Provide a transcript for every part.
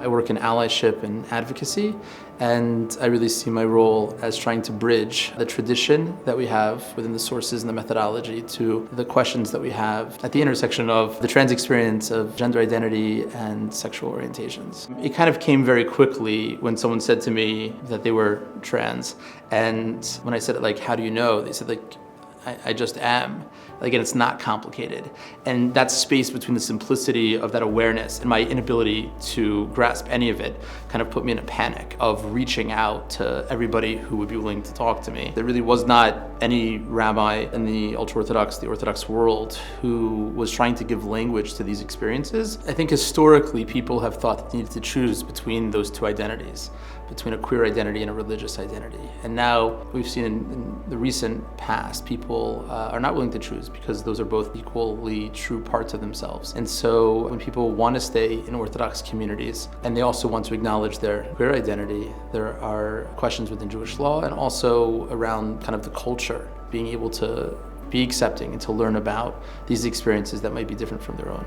I work in allyship and advocacy, and I really see my role as trying to bridge the tradition that we have within the sources and the methodology to the questions that we have at the intersection of the trans experience of gender identity and sexual orientations. It kind of came very quickly when someone said to me that they were trans, and when I said, like, how do you know? They said, like, I just am. Again, it's not complicated. And that space between the simplicity of that awareness and my inability to grasp any of it kind of put me in a panic of reaching out to everybody who would be willing to talk to me. There really was not any rabbi in the ultra-Orthodox, the Orthodox world, who was trying to give language to these experiences. I think historically people have thought that they needed to choose between those two identities, between a queer identity and a religious identity. And now we've seen in the recent past, people are not willing to choose because those are both equally true parts of themselves. And so when people want to stay in Orthodox communities and they also want to acknowledge their queer identity, there are questions within Jewish law and also around kind of the culture, being able to be accepting and to learn about these experiences that might be different from their own.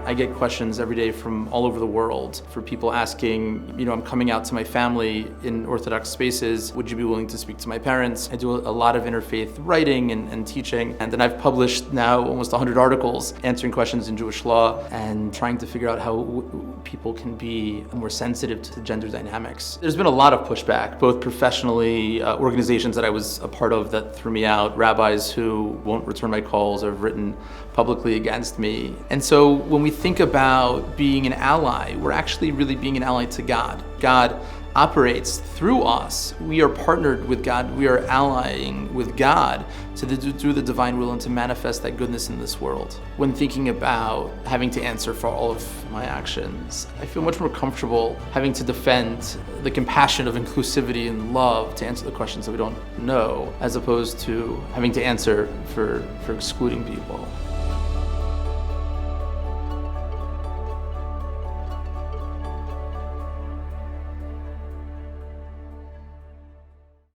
I get questions every day from all over the world for people asking, I'm coming out to my family in Orthodox spaces. Would you be willing to speak to my parents? I do a lot of interfaith writing and teaching. And then I've published now almost 100 articles answering questions in Jewish law and trying to figure out how people can be more sensitive to gender dynamics. There's been a lot of pushback, both professionally, organizations that I was a part of that threw me out, rabbis who won't return my calls or have written publicly against me. And so when we think about being an ally, we're actually really being an ally to God. God operates through us. We are partnered with God. We are allying with God to do the divine will and to manifest that goodness in this world. When thinking about having to answer for all of my actions, I feel much more comfortable having to defend the compassion of inclusivity and love to answer the questions that we don't know, as opposed to having to answer for excluding people.